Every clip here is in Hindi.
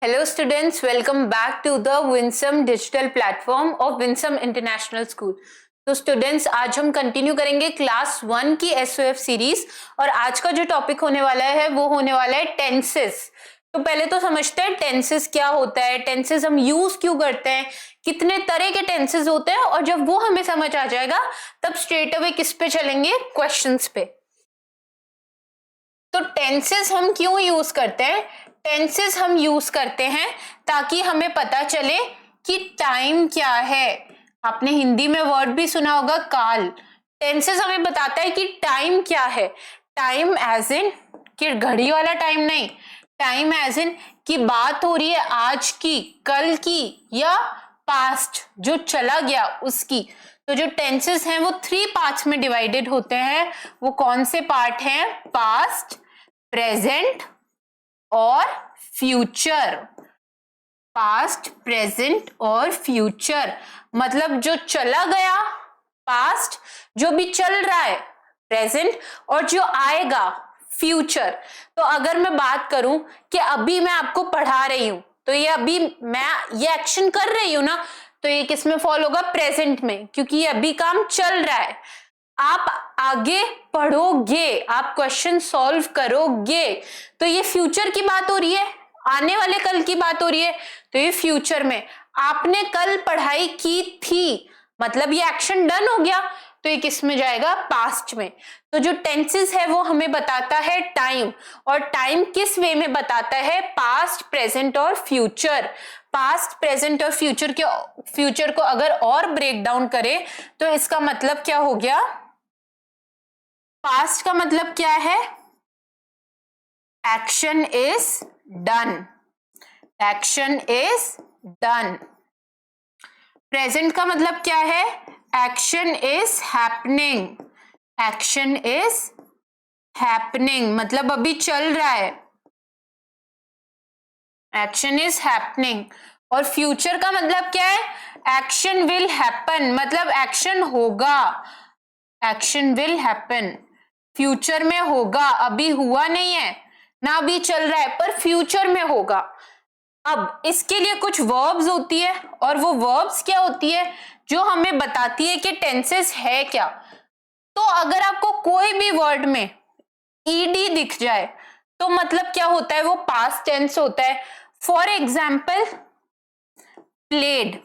Hello students, welcome back to the Winsome digital platform of Winsome International School. तो स्टूडेंट्स आज हम कंटिन्यू करेंगे क्लास 1 की एसओएफ सीरीज और आज का जो टॉपिक होने वाला है वो होने वाला है टेंसेस। तो पहले तो समझते हैं टेंसेस क्या होता है, टेंसेस हम यूज क्यों करते हैं, कितने तरह के टेंसेस होते हैं और जब वो हमें समझ आ जाएगा तब स्ट्रेट अवे किस पे चलेंगे, क्वेश्चंस पे। तो टेंसेस हम क्यों यूज करते हैं? टेंसेस हम यूज करते हैं ताकि हमें पता चले कि टाइम क्या है। आपने हिंदी में वर्ड भी सुना होगा काल। टेंसेस हमें बताता है कि टाइम क्या है। टाइम एज इन कि घड़ी वाला टाइम नहीं, टाइम एज इन कि बात हो रही है आज की, कल की या पास्ट जो चला गया उसकी। तो जो टेंसेस हैं वो 3 पार्ट्स में डिवाइडेड होते हैं। वो कौन से पार्ट हैं? पास्ट, प्रेजेंट और फ्यूचर। पास्ट, प्रेजेंट और फ्यूचर मतलब जो चला गया पास्ट, जो भी चल रहा है प्रेजेंट और जो आएगा फ्यूचर। तो अगर मैं बात करूं कि अभी मैं आपको पढ़ा रही हूं तो ये अभी मैं ये एक्शन कर रही हूं ना, तो ये किस में फॉल होगा? प्रेजेंट में, क्योंकि ये अभी काम चल रहा है। आप आगे पढ़ोगे, आप क्वेश्चन सॉल्व करोगे तो ये फ्यूचर की बात हो रही है, आने वाले कल की बात हो रही है। तो ये फ्यूचर में आपने कल पढ़ाई की थी मतलब ये एक्शन डन हो गया, तो ये किस में जाएगा? पास्ट में। तो जो टेंसेस है वो हमें बताता है टाइम, और टाइम किस वे में बताता है? पास्ट, प्रेजेंट और फ्यूचर। पास्ट, प्रेजेंट और फ्यूचर को अगर और ब्रेक डाउन करें तो इसका मतलब क्या हो गया? पास्ट का मतलब क्या है? Action is done, action is done. Present का मतलब क्या है? Action is happening, action is happening मतलब अभी चल रहा है, एक्शन इज हैपनिंग। और फ्यूचर का मतलब क्या है? एक्शन विल हैपन मतलब एक्शन होगा, एक्शन विल हैपन फ्यूचर में होगा, अभी हुआ नहीं है ना, अभी चल रहा है पर फ्यूचर में होगा। अब इसके लिए कुछ वर्ब्स होती है और वो वर्ब्स क्या होती है? जो हमें बताती है कि टेंसेस है क्या। तो अगर आपको कोई भी वर्ड में ईडी दिख जाए तो मतलब क्या होता है? वो पास्ट टेंस होता है। For example played.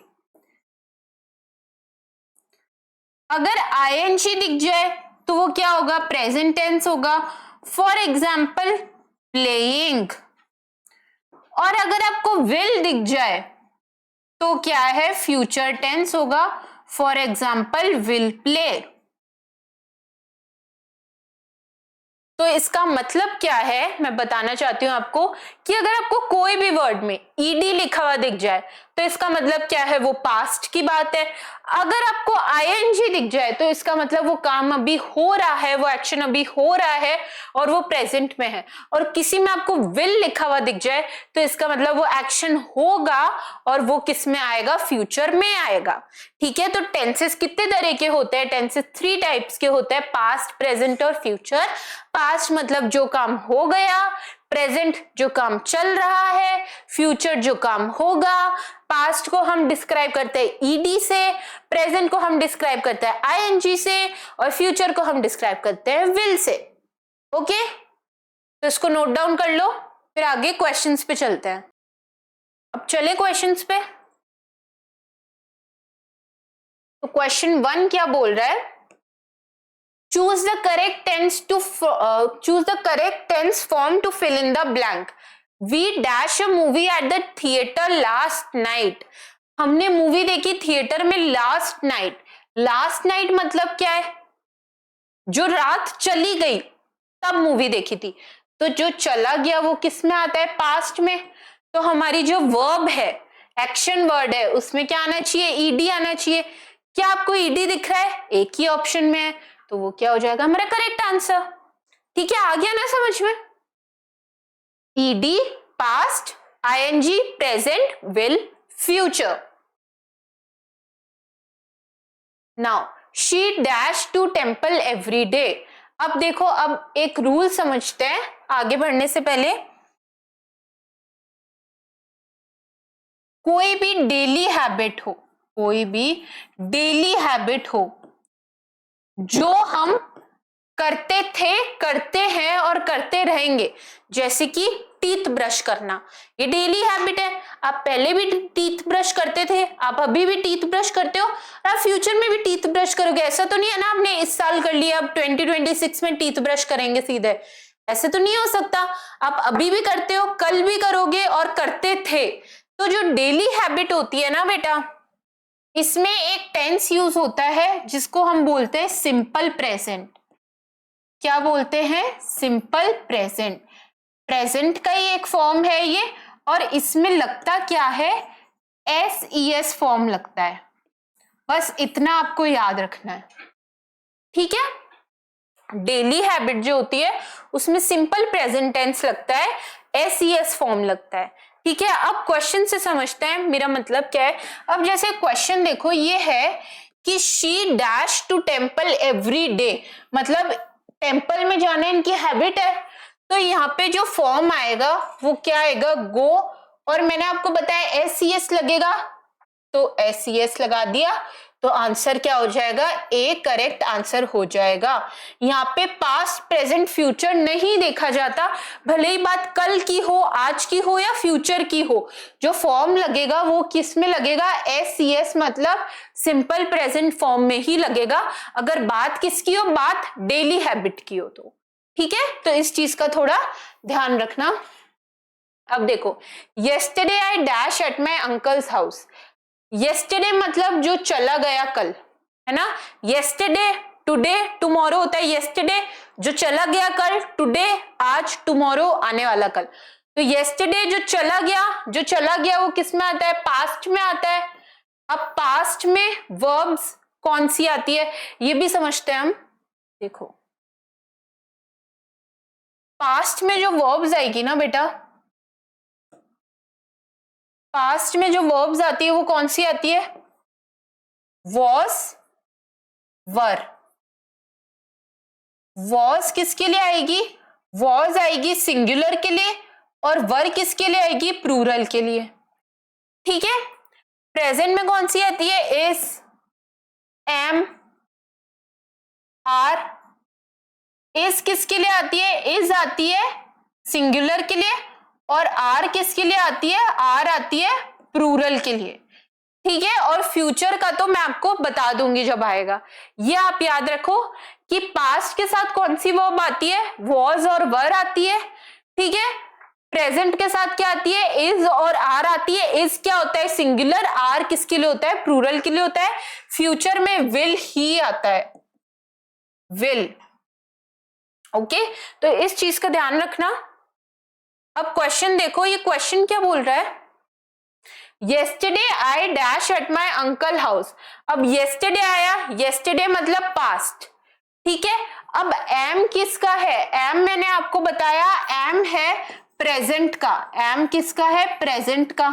अगर आईएनजी दिख जाए तो वो क्या होगा? प्रेजेंट टेंस होगा। For example playing. और अगर आपको विल दिख जाए तो क्या है? फ्यूचर टेंस होगा। For example will play. तो इसका मतलब क्या है मैं बताना चाहती हूं आपको कि अगर आपको कोई भी वर्ड में ईडी लिखा हुआ दिख जाए तो इसका मतलब क्या है? वो पास्ट की बात है। अगर आपको आईएनजी दिख जाए तो इसका मतलब वो काम अभी हो रहा है, वो एक्शन अभी हो रहा है और वो प्रेजेंट में है। और किसी में आपको विल लिखा हुआ दिख जाए तो इसका मतलब वो एक्शन होगा और वो किस में आएगा? फ्यूचर में आएगा। ठीक है, तो टेंसेस कितने तरह के होते हैं? टेंसेस 3 टाइप्स के होते हैं, पास्ट, प्रेजेंट और फ्यूचर। पास्ट मतलब जो काम हो गया, प्रेजेंट जो काम चल रहा है, फ्यूचर जो काम होगा। पास्ट को हम डिस्क्राइब करते हैं ईडी से, प्रेजेंट को हम डिस्क्राइब करते हैं आईएनजी से और फ्यूचर को हम डिस्क्राइब करते हैं विल से। ओके, तो इसको नोट डाउन कर लो, फिर आगे क्वेश्चंस पे चलते हैं। अब चले क्वेश्चंस पे। तो क्वेश्चन 1 क्या बोल रहा है? choose the correct tense form to fill in the blank. We dash a movie at the theater last night. हमने मूवी देखी थिएटर में लास्ट नाइट। लास्ट नाइट मतलब क्या है? जो रात चली गई तब मूवी देखी थी। तो जो चला गया वो किस में आता है? पास्ट में। तो हमारी जो वर्ब है, एक्शन वर्ड है, उसमें क्या आना चाहिए? ईडी आना चाहिए। क्या आपको ईडी दिख रहा है? एक ही ऑप्शन में है, तो वो क्या हो जाएगा? हमारा करेक्ट आंसर। ठीक है, आ गया ना समझ में? ED, past, ING, present, will, future. Now she dash to temple every day. अब देखो, अब एक रूल समझते हैं आगे बढ़ने से पहले। कोई भी डेली हैबिट हो, कोई भी डेली हैबिट हो जो हम करते थे, करते हैं और करते रहेंगे, जैसे कि टीथ ब्रश करना, ये डेली हैबिट है। आप पहले भी टीथ ब्रश करते थे, आप अभी भी टीथ ब्रश करते हो और आप फ्यूचर में भी टीथ ब्रश करोगे। ऐसा तो नहीं है ना आपने इस साल कर लिया, अब 2026 में टीथ ब्रश करेंगे सीधे, ऐसे तो नहीं हो सकता। आप अभी भी करते हो, कल भी करोगे और करते थे। तो जो डेली हैबिट होती है ना बेटा, इसमें एक टेंस यूज होता है जिसको हम बोलते हैं सिंपल प्रेजेंट। क्या बोलते हैं? Simple present. प्रेजेंट का ही एक फॉर्म है ये, और इसमें लगता क्या है? SES फॉर्म लगता है। बस इतना आपको याद रखना है, ठीक है। डेली हैबिट जो होती है उसमें सिंपल प्रेजेंट टेंस लगता है, SES फॉर्म लगता है, ठीक है। अब क्वेश्चन से समझते हैं मेरा मतलब क्या है। अब जैसे क्वेश्चन देखो, ये है कि she dash to temple every day, मतलब टेम्पल में जाना इनकी हैबिट है। तो यहाँ पे जो फॉर्म आएगा वो क्या आएगा? गो, और मैंने आपको बताया SES लगेगा, तो SES लगा दिया, तो आंसर क्या हो जाएगा? ए करेक्ट आंसर हो जाएगा। यहाँ पे पास्ट प्रेजेंट फ्यूचर नहीं देखा जाता, भले ही बात कल की हो, आज की हो या फ्यूचर की हो, जो फॉर्म लगेगा वो किस में लगेगा? SES मतलब सिंपल प्रेजेंट फॉर्म में ही लगेगा, अगर बात किसकी हो? बात डेली हैबिट की हो तो, ठीक है। तो इस चीज का थोड़ा ध्यान रखना। अब देखो, yesterday I dash at my uncles house. Yesterday मतलब जो चला गया कल, है ना। येस्टरडे, टुडे, टुमारो होता है। येस्टरडे जो चला गया कल, टुडे आज, टुमारो आने वाला कल। तो येस्टरडे जो चला गया वो किस में आता है? पास्ट में आता है। अब पास्ट में वर्ब्स कौन सी आती है ये भी समझते हैं हम। देखो, पास्ट में जो वर्ब्स आएगी ना बेटा, पास्ट में जो वर्ब्स आती है वो कौन सी आती है? Was, were. वॉज किसके लिए आएगी? वॉज आएगी सिंगुलर के लिए, और वर किसके लिए आएगी? प्लूरल के लिए, ठीक है। प्रेजेंट में कौन सी आती है? Is, M, are. इज किसके लिए आती है? इज आती है सिंगुलर के लिए, और आर किसके लिए आती है? आर आती है प्लूरल के लिए, ठीक है। और फ्यूचर का तो मैं आपको बता दूंगी जब आएगा। ये आप याद रखो कि पास्ट के साथ कौन सी वर्ब आती है? वॉज और वर आती है, ठीक है। प्रेजेंट के साथ क्या आती है? इज और आर आती है। इज क्या होता है? सिंगुलर। आर किसके लिए होता है? प्लूरल के लिए होता है। फ्यूचर में विल ही आता है, विल, ओके। तो इस चीज का ध्यान रखना। अब क्वेश्चन देखो, ये क्वेश्चन क्या बोल रहा है? Yesterday I dash at my uncle house. अब येस्टरडे आया, येस्टरडे मतलब पास्ट, ठीक है। अब एम किसका है? एम मैंने आपको बताया एम है प्रेजेंट का। एम किसका है? प्रेजेंट का।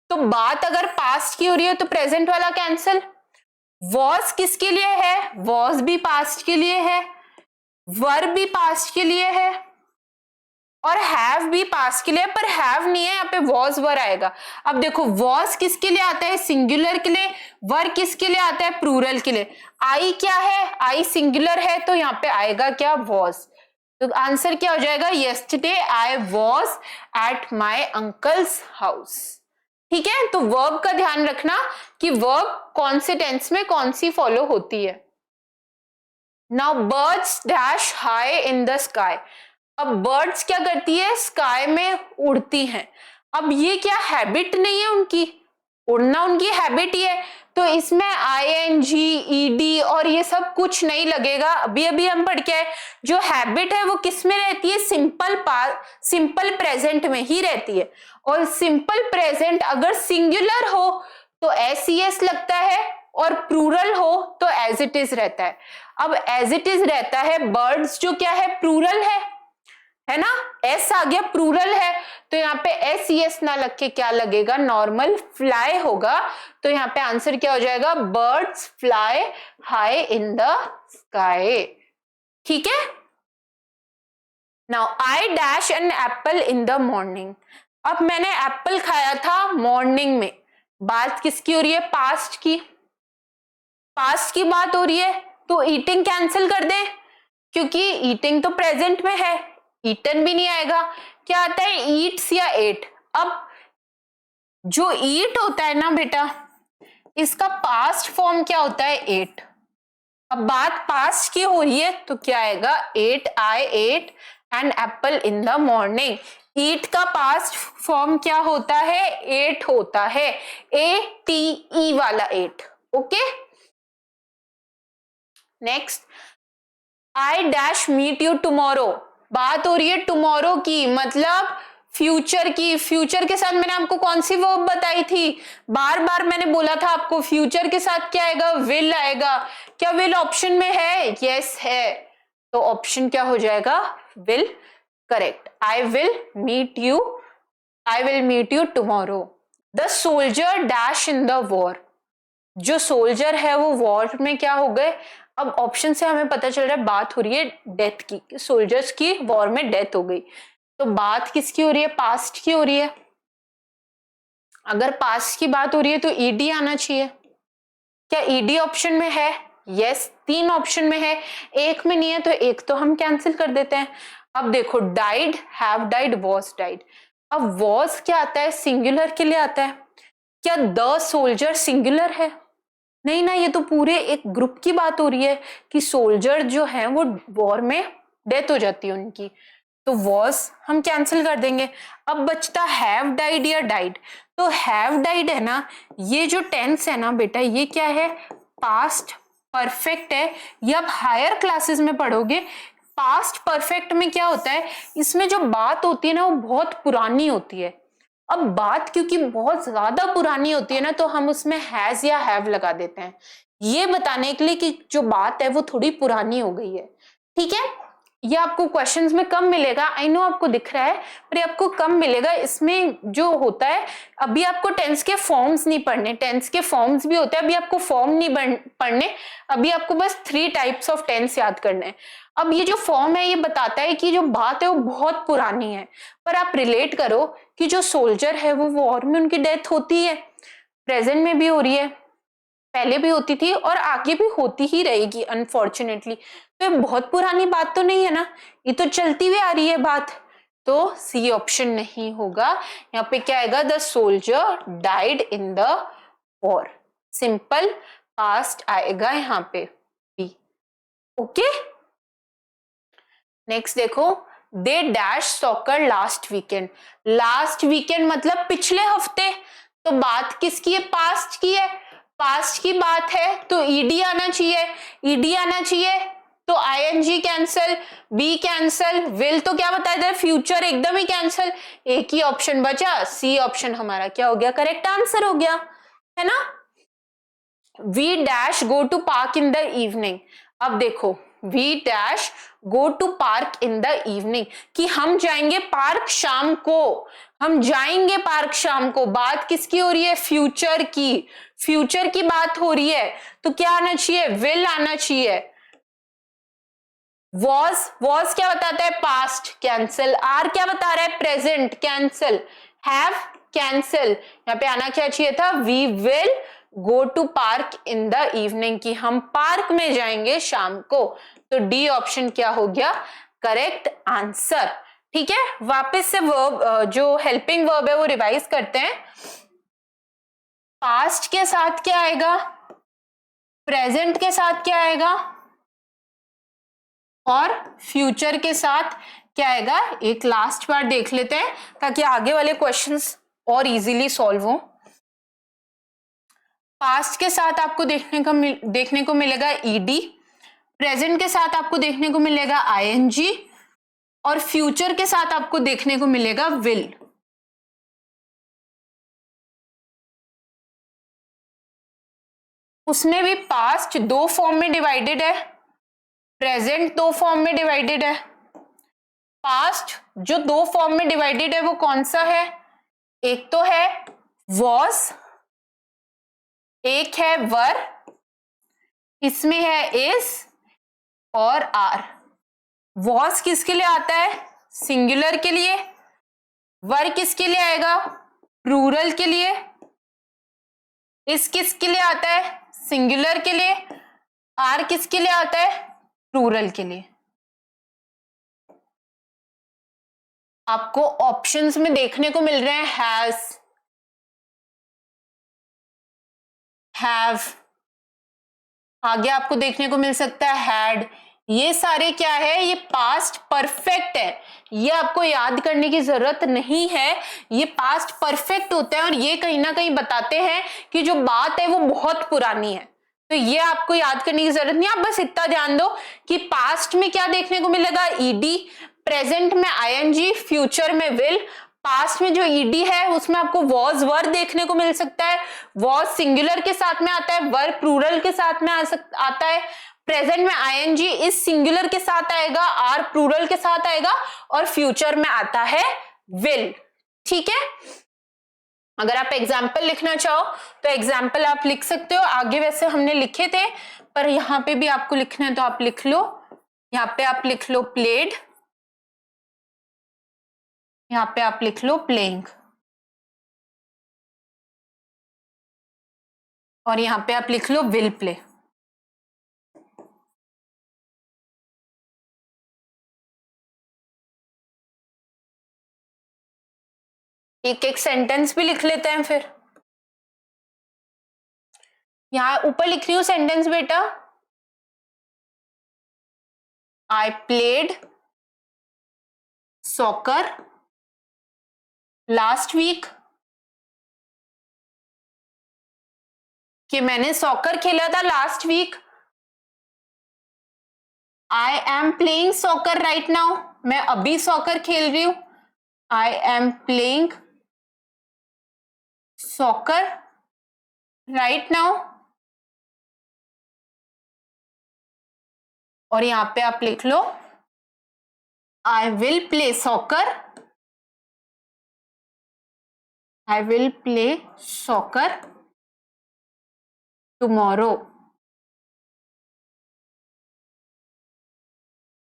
तो बात अगर पास्ट की हो रही है तो प्रेजेंट वाला कैंसिल। वॉज किसके लिए है? वॉज भी पास्ट के लिए है, वर भी पास्ट के लिए है, और हैव भी पास्ट के लिए, पर हैव नहीं है यहाँ पे, वॉज वर आएगा। अब देखो, वॉज किसके लिए आता है? सिंगुलर के लिए। वर किसके लिए आता है? प्लूरल के लिए। आई क्या है? आई सिंगुलर है, तो यहाँ पे आएगा क्या? वॉज। तो आंसर क्या हो जाएगा? Yesterday I was at my uncles house, ठीक है। तो वर्ब का ध्यान रखना कि वर्ब कौन से टेंस में कौन सी फॉलो होती है। Now birds dash high in the sky. अब बर्ड्स क्या करती है? स्काई में उड़ती हैं। अब ये क्या हैबिट नहीं है उनकी? उड़ना उनकी हैबिट ही है, तो इसमें ING, ED और ये सब कुछ नहीं लगेगा। अभी अभी हम पढ़ के आए, जो हैबिट है वो किस में रहती है? सिंपल प्रेजेंट में ही रहती है। और सिंपल प्रेजेंट अगर सिंगुलर हो तो SES लगता है, और प्लूरल हो तो एज इट इज रहता है। अब एज इट इज रहता है, बर्ड्स जो क्या है? प्लूरल है ना। एस आ गया, प्लूरल है, तो यहाँ पे SES ना लग के क्या लगेगा? नॉर्मल फ्लाई होगा। तो यहाँ पे आंसर क्या हो जाएगा? Birds fly high in the sky, ठीक है। Now I dash an apple in the morning. अब मैंने एप्पल खाया था मॉर्निंग में, बात किसकी हो रही है? पास्ट की। पास्ट की बात हो रही है तो ईटिंग कैंसिल कर दें, क्योंकि ईटिंग तो प्रेजेंट में है, ईटन भी नहीं आएगा। क्या आता है? ईट्स या एट। अब जो ईट होता है ना बेटा, इसका पास्ट फॉर्म क्या होता है? एट। अब बात पास्ट की हो रही है तो क्या आएगा? Ate, I ate and apple in the morning. Eat का पास्ट फॉर्म क्या होता है? एट होता है, ATE वाला ate. Okay, next, I dash meet you tomorrow. बात हो रही है टुमारो की, मतलब फ्यूचर की। फ्यूचर के साथ मैंने आपको कौन सी वर्ब बताई थी? बार बार मैंने बोला था आपको फ्यूचर के साथ क्या आएगा? विल आएगा। क्या विल ऑप्शन में है? यस है, तो ऑप्शन क्या हो जाएगा? Will, correct. I will meet you tomorrow. The soldier dash in the war. जो सोल्जर है वो वॉर में क्या हो गए? अब ऑप्शन से हमें पता चल रहा है बात हो रही है डेथ की, सोल्जर्स की वॉर में डेथ हो गई। तो बात किसकी हो रही है? पास्ट की हो रही है। अगर पास्ट की बात हो रही है तो ईडी आना चाहिए। क्या ईडी ऑप्शन में है? यस, 3 ऑप्शन में है, एक में नहीं है, तो एक तो हम कैंसिल कर देते हैं। अब देखो, died, have died, was died. अब वॉज क्या आता है? सिंगुलर के लिए आता है। क्या द सोल्जर सिंगुलर है? नहीं ना, ये तो पूरे एक ग्रुप की बात हो रही है कि सोल्जर जो है वो वॉर में डेथ हो जाती है उनकी, तो वॉज हम कैंसिल कर देंगे। अब बचता हैव डाइड या डाइड। तो हैव डाइड है ना, ये जो टेंस है ना बेटा, ये क्या है? पास्ट परफेक्ट है। ये आप हायर क्लासेस में पढ़ोगे। पास्ट परफेक्ट में क्या होता है? इसमें जो बात होती है ना वो बहुत पुरानी होती है। अब बात क्योंकि बहुत ज्यादा पुरानी होती है ना, तो हम उसमें हैज या हैव लगा देते हैं, ये बताने के लिए कि जो बात है वो थोड़ी पुरानी हो गई है। ठीक है, ये आपको क्वेश्चंस में कम मिलेगा, आई नो आपको दिख रहा है, पर ये आपको कम मिलेगा। इसमें जो होता है, अभी आपको टेंस के फॉर्म्स नहीं पढ़ने, टेंस के फॉर्म्स भी होते हैं, अभी आपको फॉर्म नहीं पढ़ने, अभी आपको बस 3 टाइप्स ऑफ टेंस याद करने हैं। अब ये जो फॉर्म है ये बताता है कि जो बात है वो बहुत पुरानी है, पर आप रिलेट करो कि जो सोल्जर है वो वॉर में उनकी डेथ होती है, प्रेजेंट में भी हो रही है, पहले भी होती थी और आगे भी होती ही रहेगी अनफॉर्चुनेटली। तो ये बहुत पुरानी बात तो नहीं है ना, ये तो चलती हुई आ रही है बात। तो सी ऑप्शन नहीं होगा, यहाँ पे क्या आएगा? The soldier died in the war. Simple past आएगा यहाँ पे बी। ओके, नेक्स्ट देखो, they dash soccer last weekend. Last weekend मतलब पिछले हफ्ते, तो बात किसकी है? पास्ट की है। पास्ट की बात है तो ईडी आना चाहिए, ईडी आना चाहिए, तो ING cancel, be cancel, will तो क्या बताया था? फ्यूचर एकदम ही कैंसल। एक ही ऑप्शन बचा, सी ऑप्शन हमारा क्या हो गया? करेक्ट आंसर हो गया, है ना। We dash go to park in the evening. अब देखो, we dash go to park in the evening, कि हम जाएंगे पार्क शाम को, हम जाएंगे पार्क शाम को। बात किसकी हो रही है? फ्यूचर की, फ्यूचर की बात हो रही है, तो क्या आना चाहिए? विल आना चाहिए। वॉज क्या बताता है? Past, cancel. आर क्या बता रहा है? Present, cancel. Have, cancel. यहाँ पे आना क्या चाहिए था? We will go to park in the evening, की हम पार्क में जाएंगे शाम को। तो डी ऑप्शन क्या हो गया? Correct answer. ठीक है, वापस से वर्ब, जो हेल्पिंग वर्ब है वो रिवाइज करते हैं। पास्ट के साथ क्या आएगा? प्रेजेंट के साथ क्या आएगा? और फ्यूचर के साथ क्या आएगा? एक लास्ट बार देख लेते हैं ताकि आगे वाले क्वेश्चंस और इजीली सॉल्व हो। पास्ट के साथ आपको देखने को मिलेगा ईडी, प्रेजेंट के साथ आपको देखने को मिलेगा आईएनजी, और फ्यूचर के साथ आपको देखने को मिलेगा विल। उसमें भी पास्ट 2 फॉर्म में डिवाइडेड है, प्रेजेंट 2 फॉर्म में डिवाइडेड है। पास्ट जो 2 फॉर्म में डिवाइडेड है वो कौन सा है? एक तो है वॉज, एक है वर, इसमें है इज और आर। वॉज किसके लिए आता है? सिंगुलर के लिए। वर किसके लिए आएगा? प्लूरल के लिए। इस किसके लिए आता है? सिंगुलर के लिए। आर किसके लिए आता है? प्लूरल के लिए। आपको ऑप्शंस में देखने को मिल रहे हैं हैज, हैव, आगे आपको देखने को मिल सकता है हैड। ये सारे क्या है? ये पास्ट परफेक्ट है। ये आपको याद करने की जरूरत नहीं है, ये पास्ट परफेक्ट होता है और ये कहीं ना कहीं बताते हैं कि जो बात है वो बहुत पुरानी है। तो ये आपको याद करने की जरूरत नहीं, आप बस इतना ध्यान दो कि पास्ट में क्या देखने को मिलेगा? ईडी, प्रेजेंट में आईएनजी, फ्यूचर में विल। पास्ट में जो ईडी है उसमें आपको वॉज वर देखने को मिल सकता है। वॉज सिंगुलर के साथ में आता है, वर प्लूरल के साथ में आता है। प्रेजेंट में आईएनजी इस सिंगुलर के साथ आएगा, आर प्लूरल के साथ आएगा और फ्यूचर में आता है विल। ठीक है, अगर आप एग्जाम्पल लिखना चाहो तो एग्जाम्पल आप लिख सकते हो। आगे वैसे हमने लिखे थे पर यहां पे भी आपको लिखना है तो आप लिख लो। यहाँ पे आप लिख लो प्लेड, यहाँ पे आप लिख लो प्लेइंग, और यहाँ पे आप लिख लो विल प्ले। एक एक सेंटेंस भी लिख लेते हैं फिर। यहां ऊपर लिख रही हूं सेंटेंस बेटा। I played soccer last week, कि मैंने सॉकर खेला था last week. I am playing soccer right now, मैं अभी सॉकर खेल रही हूं। I am playing soccer right now. और यहां पे आप लिख लो I will play soccer, I will play soccer tomorrow.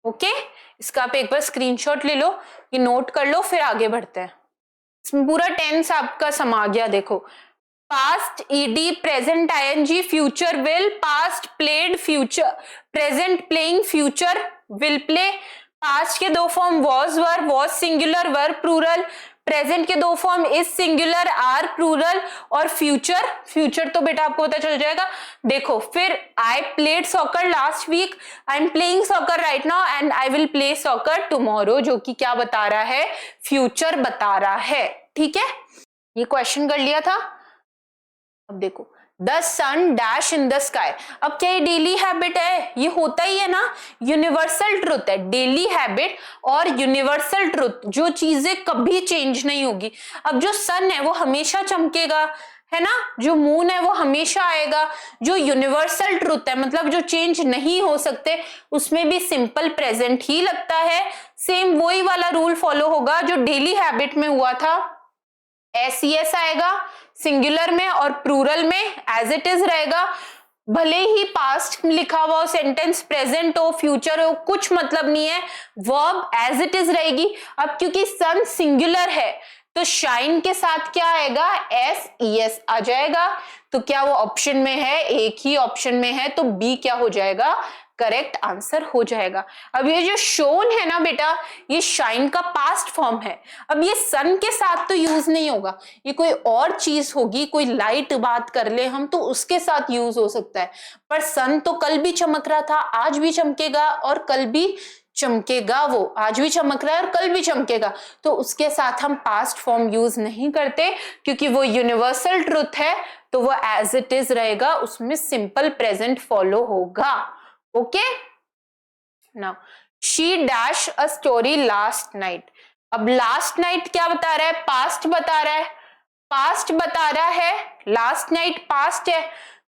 Okay, इसका आप एक बार स्क्रीनशॉट ले लो, ये नोट कर लो, फिर आगे बढ़ते हैं। इसमें पूरा टेंस आपका समा गया। देखो, past ED, present ING, future will, past played, future present playing, future will play. Past के दो form was were, was singular, were plural. Present के दो form is singular, are plural. और फ्यूचर, फ्यूचर तो बेटा आपको पता चल जाएगा। देखो फिर, I played soccer last week, I am playing soccer right now and I will play soccer tomorrow, जो कि क्या बता रहा है? फ्यूचर बता रहा है। ठीक है, ये क्वेश्चन कर लिया था। अब देखो, the sun dash in the sky. अब क्या ये डेली हैबिट है? ये होता ही है ना, यूनिवर्सल ट्रुथ है। डेली हैबिट और यूनिवर्सल ट्रुथ, जो चीजें कभी चेंज नहीं होगी। अब जो सन है वो हमेशा चमकेगा, है ना, जो मून है वो हमेशा आएगा। जो यूनिवर्सल ट्रुथ है, मतलब जो चेंज नहीं हो सकते, उसमें भी सिंपल प्रेजेंट ही लगता है। सेम वही वाला रूल फॉलो होगा जो डेली हैबिट में हुआ था। एस आएगा सिंगुलर में और प्लूरल में एज इट इज रहेगा। भले ही पास्ट लिखा हुआ हो सेंटेंस, प्रेजेंट हो, फ्यूचर हो, कुछ मतलब नहीं है, वर्ब एज इट इज रहेगी। अब क्योंकि सन सिंगुलर है तो शाइन के साथ क्या आएगा? एस आ जाएगा। तो क्या वो ऑप्शन में है? एक ही ऑप्शन में है, तो बी क्या हो जाएगा? करेक्ट आंसर हो जाएगा। अब ये जो शोन है ना बेटा, ये शाइन का पास्ट फॉर्म है। अब ये सन के साथ तो यूज नहीं होगा, ये कोई और चीज होगी, कोई लाइट बात कर ले हम तो उसके साथ यूज हो सकता है। पर सन तो कल भी चमक रहा था, आज भी चमकेगा और कल भी चमकेगा। वो आज भी चमक रहा है और कल भी चमकेगा, तो उसके साथ हम पास्ट फॉर्म यूज नहीं करते क्योंकि वो यूनिवर्सल ट्रुथ है, तो वो एज इट इज रहेगा, उसमें सिंपल प्रेजेंट फॉलो होगा। Okay, now she dash a story last night. अब लास्ट नाइट क्या बता रहा है? पास्ट बता रहा है, पास्ट बता रहा है, लास्ट नाइट पास्ट है,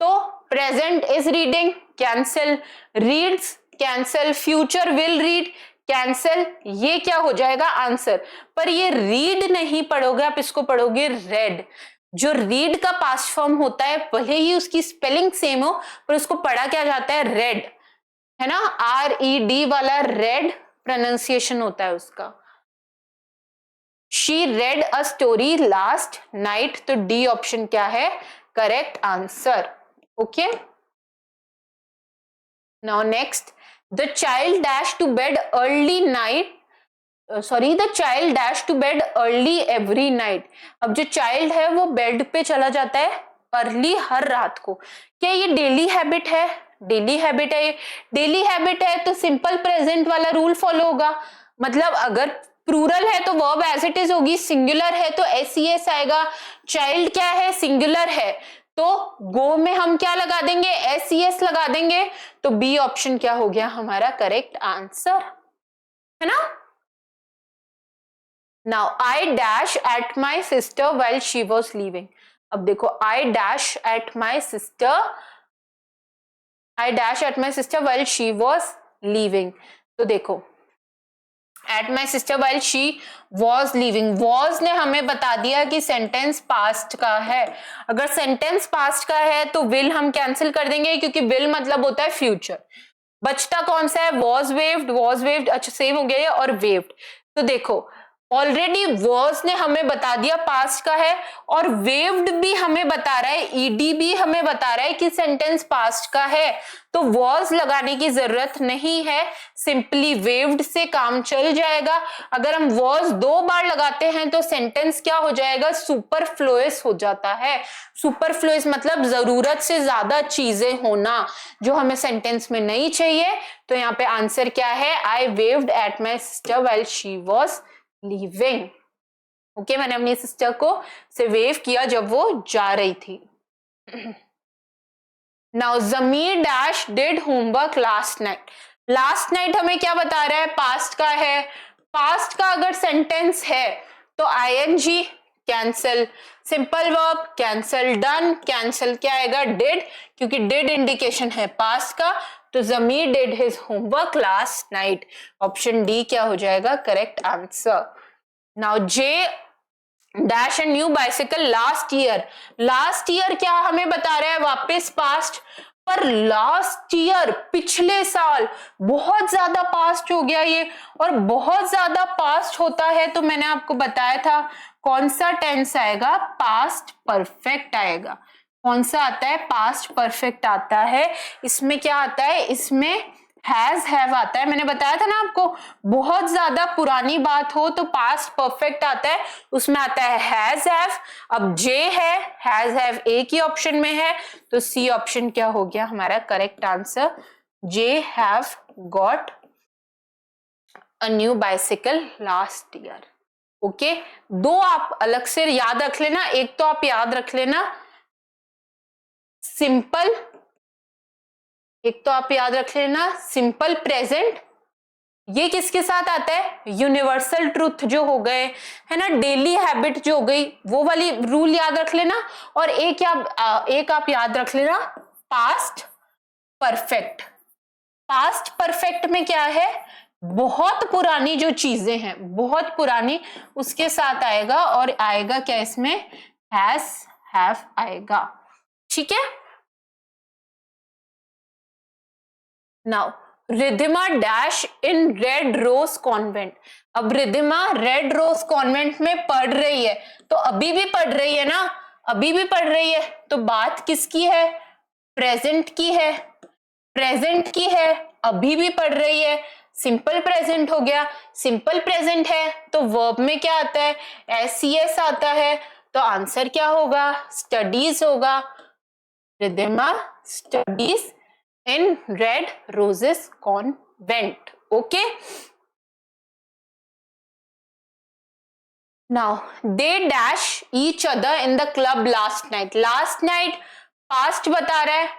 तो present is reading, cancel, reads cancel, future will read cancel, ये क्या हो जाएगा? आंसर। पर ये रीड नहीं पढ़ोगे आप, इसको पढ़ोगे रेड। जो रीड का पास्ट फॉर्म होता है, भले ही उसकी स्पेलिंग सेम हो, पर उसको पढ़ा क्या जाता है? रेड, है ना, RED वाला रेड प्रोनाउंसिएशन होता है उसका। She read a story last night, तो डी ऑप्शन क्या है correct answer. Okay, now next, the child dash to bed early night, the child dash to bed early every night. अब जो चाइल्ड है वो बेड पे चला जाता है अर्ली हर रात को, क्या ये डेली हैबिट है? डेली हैबिट है। डेली हैबिट है तो सिंपल प्रेजेंट वाला रूल फॉलो होगा, मतलब अगर प्लूरल है तो वर्ब एज इट इज होगी, सिंगुलर है तो एस आएगा। चाइल्ड क्या है सिंगुलर है तो गो में हम क्या लगा देंगे एस लगा देंगे, तो बी ऑप्शन क्या हो गया हमारा करेक्ट आंसर, है ना। Now I dash at my sister while she was leaving. अब देखो I dash at my sister while she was leaving. तो देखो at my sister while she was leaving, was ने हमें बता दिया कि सेंटेंस पास्ट का है। अगर सेंटेंस पास्ट का है तो will हम कैंसिल कर देंगे क्योंकि will मतलब होता है फ्यूचर। बचता कौन सा है was waved, अच्छा सेम हो गया ये, और waved। तो देखो ऑलरेडी वॉज ने हमें बता दिया पास्ट का है और वेव्ड भी हमें बता रहा है, ईडी भी हमें बता रहा है कि सेंटेंस पास्ट का है, तो वॉज लगाने की जरूरत नहीं है, सिंपली वेव्ड से काम चल जाएगा। अगर हम वॉज 2 बार लगाते हैं तो सेंटेंस क्या हो जाएगा सुपरफ्लुअस हो जाता है। सुपरफ्लुअस मतलब जरूरत से ज्यादा चीजें होना जो हमें सेंटेंस में नहीं चाहिए। तो यहाँ पे आंसर क्या है I waved at my sister while she was leaving. Okay, मैंने अपनी सिस्टर को से वेव किया जब वो जा रही थी। Now Zameer dash did homework last night. Last night हमें क्या बता रहा है पास्ट का है। पास्ट का अगर सेंटेंस है तो ING cancel, simple verb cancel, done cancel, क्या आएगा डिड, क्योंकि डिड इंडिकेशन है पास्ट का, तो Zameer did his homework last night. Option D क्या हो जाएगा correct answer. Now J dash a new bicycle last year. Last year क्या हमें बता रहा है वापस पास्ट, पर लास्ट ईयर पिछले साल, बहुत ज्यादा पास्ट हो गया ये, और बहुत ज्यादा पास्ट होता है तो मैंने आपको बताया था कौन सा टेंस आएगा पास्ट परफेक्ट आएगा। कौन सा आता है पास्ट परफेक्ट आता है, इसमें क्या आता है इसमें हैज हैव आता है। मैंने बताया था ना आपको बहुत ज्यादा पुरानी बात हो तो पास्ट परफेक्ट आता है, उसमें आता है हैज हैव। अब जे है हैज हैव एक ही ऑप्शन में है तो सी ऑप्शन क्या हो गया हमारा correct answer, J have got a new bicycle last year. Okay, 2 आप अलग से याद रख लेना, एक तो आप याद रख लेना सिंपल, एक तो आप याद रख लेना सिंपल प्रेजेंट, ये किसके साथ आता है यूनिवर्सल ट्रूथ जो हो गए है ना, डेली हैबिट जो हो गई वो वाली रूल याद रख लेना, और एक आप याद रख लेना पास्ट परफेक्ट। पास्ट परफेक्ट में क्या है बहुत पुरानी जो चीजें हैं बहुत पुरानी उसके साथ आएगा, और आएगा क्या इसमें हैज हैव आएगा। ठीक है, now Ridhima dash in red rose convent. अब रिधिमा रेड रोज कॉन्वेंट में पढ़ रही है, तो अभी भी पढ़ रही है ना, अभी भी पढ़ रही है, तो बात किसकी है प्रेजेंट की है, प्रेजेंट की है, अभी भी पढ़ रही है, सिंपल प्रेजेंट हो गया। सिंपल प्रेजेंट है तो वर्ब में क्या आता है एस आता है, तो आंसर क्या होगा स्टडीज होगा। Ridhima studies in Red Roses Convent. Okay, now they dash each other in the club last night. Last night past बता रहा है,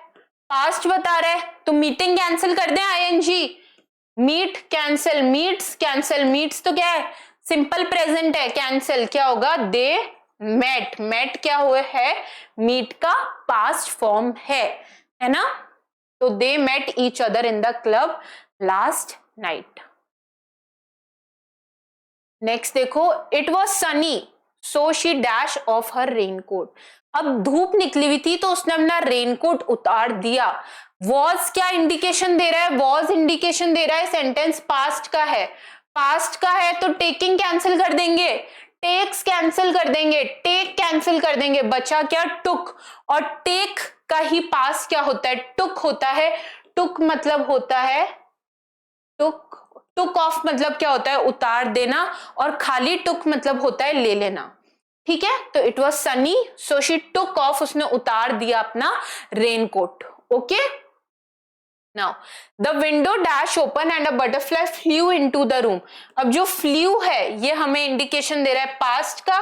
past बता रहा है तो मीटिंग कैंसिल कर दें ING, meet cancel, meets cancel, meets तो क्या है सिंपल प्रेजेंट है, कैंसिल क्या होगा दे मेट, मेट क्या हुआ है मीट का पास्ट फॉर्म है ना, तो they met each other in the club last night. Next देखो it was sunny so she dash off her raincoat. अब धूप निकली हुई थी तो उसने अपना रेनकोट उतार दिया। was क्या इंडिकेशन दे रहा है, was इंडिकेशन दे रहा है सेंटेंस पास्ट का है, पास्ट का है तो टेकिंग कैंसिल कर देंगे, टेक्स कैंसिल कर देंगे, टेक कैंसिल कर देंगे, बचा क्या, टुक। और टेक का ही पास क्या होता है, टुक होता है। टुक मतलब होता है टुक, टुक ऑफ मतलब क्या होता है, उतार देना, और खाली टुक मतलब होता है ले लेना। ठीक है, तो it was Sunny so she took off, उसने उतार दिया अपना raincoat. Okay, now the window dash open and a butterfly flu into the room. अब जो फ्लू है ये हमें इंडिकेशन दे रहा है पास्ट का,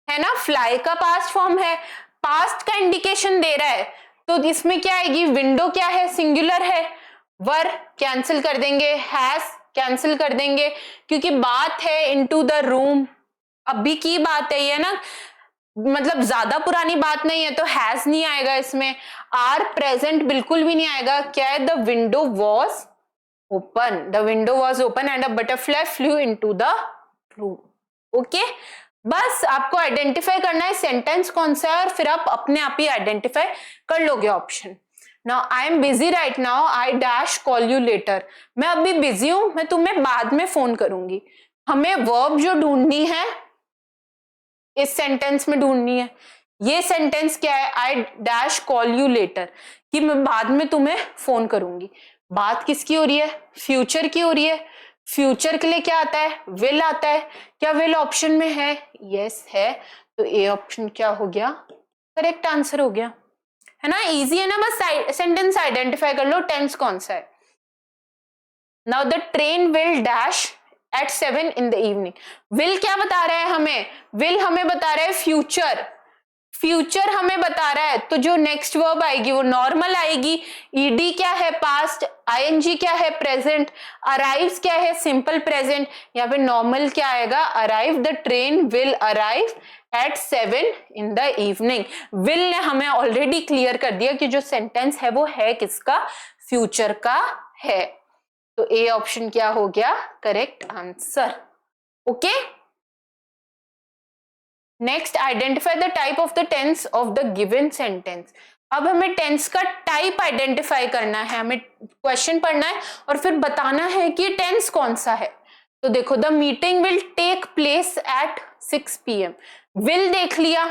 है ना, फ्लाई का पास्ट फॉर्म है, पास्ट का इंडिकेशन दे रहा है। तो इसमें क्या आएगी, विंडो क्या है, सिंगुलर है, वर कैंसिल कर देंगे, हैज कैंसिल कर देंगे, क्योंकि बात है इनटू द रूम, अभी की बात है ये ना, मतलब ज्यादा पुरानी बात नहीं है, तो हैज नहीं आएगा इसमें। आर प्रेजेंट बिल्कुल भी नहीं आएगा। क्या है, the window was open, the window was open and a butterfly flu into the room. Okay, बस आपको आइडेंटिफाई करना है सेंटेंस कौन सा है, और फिर आप अपने आप ही आइडेंटिफाई कर लोगे option. Now I am busy right now, I dash call you later. मैं अभी बिजी हूं, मैं तुम्हें बाद में फोन करूंगी। हमें वर्ब जो ढूंढनी है इस सेंटेंस में ढूंढनी है। ये सेंटेंस क्या है, I dash call you later, कि मैं बाद में तुम्हें फोन करूंगी। बात किसकी हो रही है, फ्यूचर की हो रही है। फ्यूचर के लिए क्या आता है, विल आता है। क्या विल ऑप्शन में है, यस है, तो ए ऑप्शन क्या हो गया, करेक्ट आंसर हो गया, है ना। इजी है ना, बस सेंटेंस आइडेंटिफाई कर लो टेंस कौन सा है। Now the train will dash at 7 in the evening। Will क्या बता रहा है हमें, विल हमें बता रहा है फ्यूचर, फ्यूचर हमें बता रहा है, तो जो नेक्स्ट वर्ब आएगी वो नॉर्मल आएगी। ईडी क्या है, पास्ट, आईएनजी क्या है, प्रेजेंट, अराइव्स क्या है, सिंपल प्रेजेंट, या फिर नॉर्मल क्या आएगा, arrive, the train will arrive at 7 in the evening। Will ने हमें ऑलरेडी क्लियर कर दिया कि जो सेंटेंस है वो है किसका, फ्यूचर का है, तो ए ऑप्शन क्या हो गया, correct answer. Okay, next identify the type of the tense of the given sentence. अब हमें टेंस का टाइप आइडेंटिफाई करना है, हमें क्वेश्चन पढ़ना है और फिर बताना है कि टेंस कौन सा है। तो देखो, the meeting will take place at 6 PM। Will देख लिया,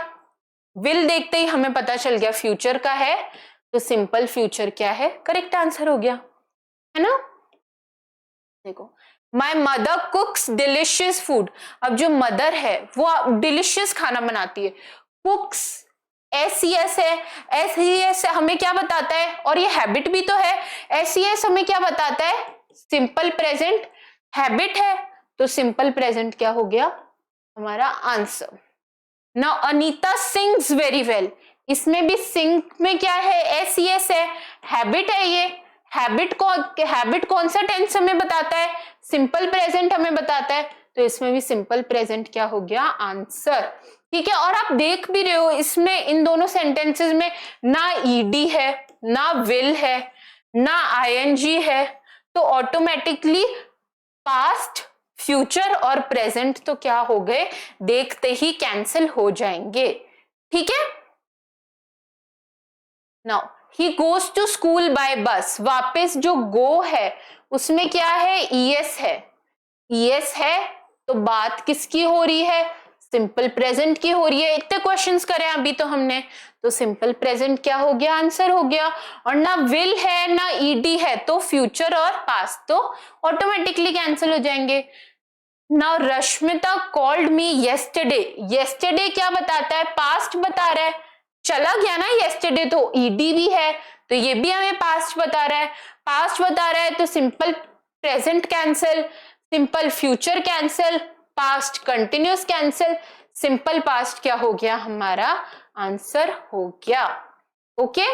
विल देखते ही हमें पता चल गया फ्यूचर का है, तो सिंपल फ्यूचर क्या है, करेक्ट आंसर हो गया, है ना। देखो, माई मदर कुक्स डिलिशियस फूड। अब जो मदर है वो डिलिशियस खाना बनाती है। कुक्स SES है, SES हमें क्या बताता है, और ये हैबिट भी तो है। SES हमें क्या बताता है, सिंपल प्रेजेंट, हैबिट है, तो सिंपल प्रेजेंट क्या हो गया हमारा answer. Now Anita sings very well, इसमें भी सिंग में क्या है, SES है, हैबिट है ये। हैबिट कौन सा टेंस हमें बताता है, सिंपल प्रेजेंट हमें बताता है, तो इसमें भी सिंपल प्रेजेंट क्या हो गया आंसर। ठीक है, और आप देख भी रहे हो इसमें, इन दोनों सेंटेंसेस में ना ईडी है, ना विल है, ना आईएनजी है, तो ऑटोमेटिकली पास्ट, फ्यूचर और प्रेजेंट तो क्या हो गए, देखते ही कैंसिल हो जाएंगे। ठीक है, now he goes to school by bus. वापस जो गो है उसमें क्या है, ईएस है, ईएस है, तो बात किसकी हो रही है, सिंपल प्रेजेंट की हो रही है। इतने क्वेश्चंस करे अभी तो हमने, तो सिंपल प्रेजेंट क्या हो गया, आंसर हो गया। और ना विल है ना ईडी है, तो फ्यूचर और पास्ट तो ऑटोमेटिकली कैंसिल हो जाएंगे। Now Rashmita called me yesterday. Yesterday क्या बताता है, पास्ट बता रहा है, चला गया ना येस्टरडे, तो ईडी भी है, तो ये भी हमें पास्ट बता रहा है। पास्ट बता रहा है तो simple present cancel, simple future cancel, past continuous cancel, simple past क्या हो गया हमारा आंसर हो गया। Okay,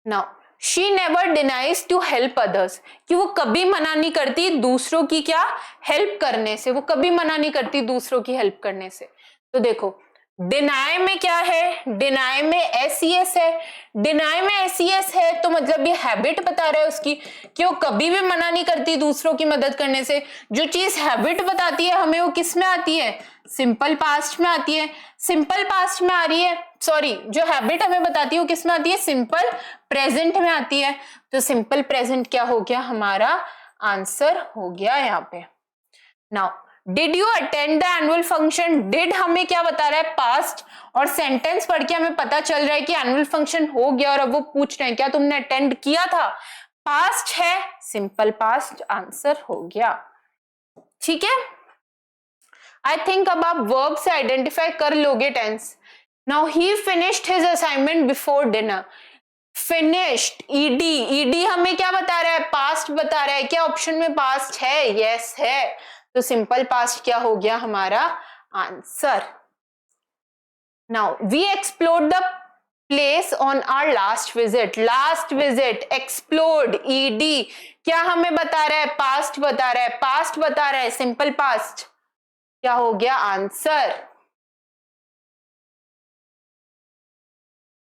now she never denies to help others, कि वो कभी मना नहीं करती दूसरों की क्या हेल्प करने से, वो कभी मना नहीं करती दूसरों की हेल्प करने से। तो देखो, डिनाई में क्या है, डिनाई में SES है, डिनाई में SES है, तो मतलब ये हैबिट बता रहा है उसकी, कि वो कभी भी मना नहीं करती दूसरों की मदद करने से। जो चीज हैबिट बताती है हमें, वो किस में आती है, सिंपल पास्ट में आती है। सिंपल पास्ट में आ रही है, सॉरी, जो हैबिट हमें बताती है वो किस में आती है, सिंपल प्रेजेंट में आती है, तो सिंपल प्रेजेंट क्या हो गया हमारा आंसर हो गया यहाँ पे। Now did you attend the annual function, did हमें क्या बता रहा है, पास्ट, और सेंटेंस पढ़ के हमें पता चल रहा है कि एनुअल फंक्शन हो गया और अब वो पूछ रहे हैं क्या तुमने अटेंड किया था, पास्ट है, सिंपल पास्ट, आंसर हो गया। ठीक है, आई थिंक अब आप वर्ब से आइडेंटिफाई कर लोगे tense. Now he finished his assignment before dinner, finished, ED, ED हमें क्या बता रहा है, पास्ट बता रहा है, क्या ऑप्शन में पास्ट है, यस है, तो सिंपल पास्ट क्या हो गया हमारा answer. Now we explored the place on our last visit, last visit, explored, ED, क्या हमें बता रहा है, पास्ट बता रहा है, पास्ट बता रहा है, सिंपल पास्ट, क्या हो गया answer.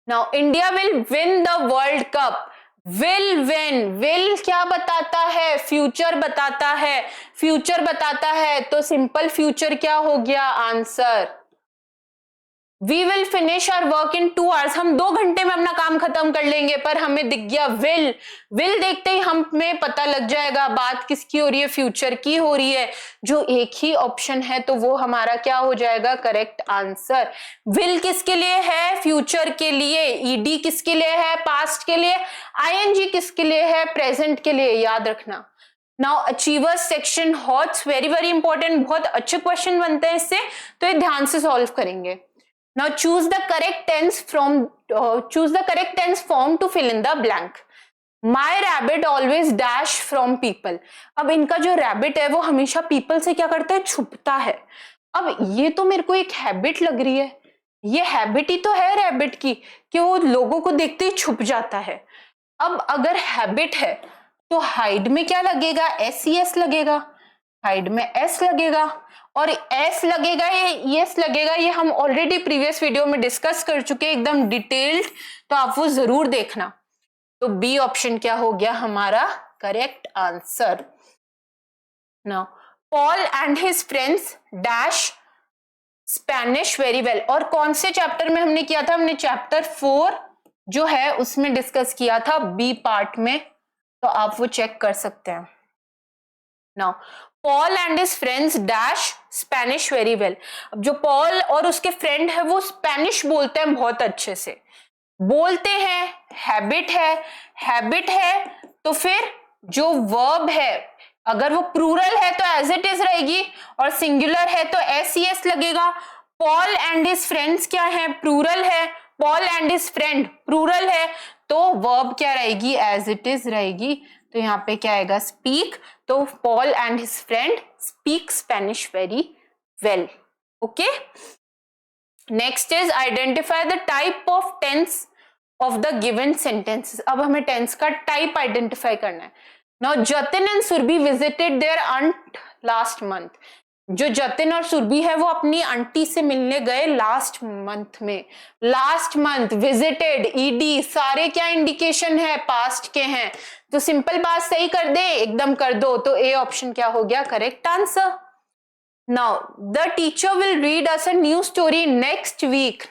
Now India will win the world cup, will win, will क्या बताता है, फ्यूचर बताता है, फ्यूचर बताता है, तो सिंपल फ्यूचर क्या हो गया answer. We will finish our work in 2 hours, हम 2 घंटे में अपना काम खत्म कर लेंगे, पर हमें दिख गया विल, विल देखते ही हमें पता लग जाएगा बात किसकी हो रही है, फ्यूचर की हो रही है, जो एक ही ऑप्शन है तो वो हमारा क्या हो जाएगा करेक्ट आंसर। विल किसके लिए है, फ्यूचर के लिए, ईडी किसके लिए है, पास्ट के लिए, आईएनजी किसके लिए है, प्रेजेंट के लिए, याद रखना। Now achievers section hots, very very important, बहुत अच्छे क्वेश्चन बनते हैं इससे, तो ये ध्यान से सॉल्व करेंगे। Now choose the correct tense form to fill in the blank. My rabbit always dash from people. अब इनका जो rabbit है वो हमेशा people से क्या करता है, छुपता है। अब ये तो मेरे को एक हैबिट लग रही है, ये हैबिट ही तो है रैबिट की कि वो लोगों को देखते ही छुप जाता है। अब अगर हैबिट है तो हाइड में क्या लगेगा, SES लगेगा, हाइड में S लगेगा, और S लगेगा ये S लगेगा, ये हम ऑलरेडी प्रीवियस वीडियो में डिस्कस कर चुके हैं एकदम डिटेल्ड, तो आप वो जरूर देखना। तो बी ऑप्शन क्या हो गया हमारा correct answer. Now Paul and his friends dash Spanish very well, और कौन से चैप्टर में हमने किया था, हमने चैप्टर 4 जो है उसमें डिस्कस किया था, बी पार्ट में, तो आप वो चेक कर सकते हैं। Now Paul and his friends dash Spanish very well, अब जो पॉल और उसके फ्रेंड है वो स्पेनिश बोलते हैं बहुत अच्छे से, बोलते हैं, हैबिट है, हैबिट है, तो फिर जो वर्ब है अगर वो प्लूरल है तो एज इट इज रहेगी, और सिंगुलर है तो SES लगेगा। पॉल एंड हिज फ्रेंड्स क्या है, प्लूरल है, Paul and his friend plural है, तो वर्ब क्या रहेगी, एज इट इज रहेगी, तो यहाँ पे क्या आएगा स्पीक, तो Paul and his friend speak Spanish very well. Okay, next is identify the type of tense of the given sentences. अब हमें टेंस का टाइप आइडेंटिफाई करना है। Now Jatin and Surabhi visited their aunt last month, जो जतिन और सुरभि है वो अपनी आंटी से मिलने गए लास्ट मंथ में, लास्ट मंथ, विजिटेड, ईडी, सारे क्या इंडिकेशन है, पास्ट के हैं, तो सिंपल बात सही कर दे, एकदम कर दो, तो ए ऑप्शन क्या हो गया correct answer. Now the teacher will read us a new story next week,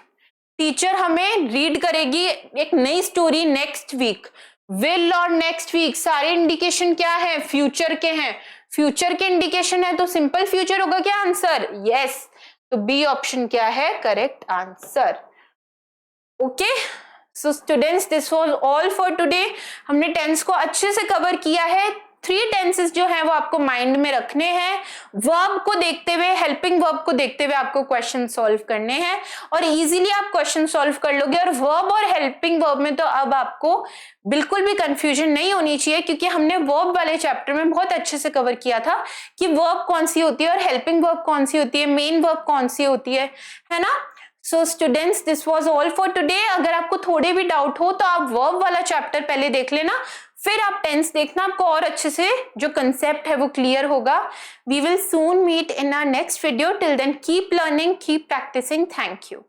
teacher हमें रीड करेगी एक नई स्टोरी नेक्स्ट वीक, विल और नेक्स्ट वीक सारे इंडिकेशन क्या है, फ्यूचर के हैं, फ्यूचर के इंडिकेशन है तो सिंपल फ्यूचर होगा क्या आंसर, यस, तो बी ऑप्शन क्या है correct answer. Okay, so students this was all for today, हमने टेंस को अच्छे से कवर किया है। 3 टेंसेस जो है वो आपको माइंड में रखने हैं, वर्ब को देखते हुए, हेल्पिंग वर्ब को देखते हुए आपको क्वेश्चन सॉल्व करने हैं, और इजीली आप क्वेश्चन सॉल्व कर लोगे। और वर्ब और हेल्पिंग वर्ब में तो अब आपको बिल्कुल भी कंफ्यूजन नहीं होनी चाहिए, क्योंकि हमने वर्ब वाले चैप्टर में बहुत अच्छे से कवर किया था कि वर्ब कौन सी होती है और हेल्पिंग वर्ब कौन सी होती है, मेन वर्ब कौन सी होती है ना। So students this was all for today. अगर आपको थोड़े भी डाउट हो तो आप वर्ब वाला चैप्टर पहले देख लेना, फिर आप टेंस देखना, आपको और अच्छे से जो कंसेप्ट है वो क्लियर होगा। We will soon meet in our next video, till then keep learning, keep practising, thank you.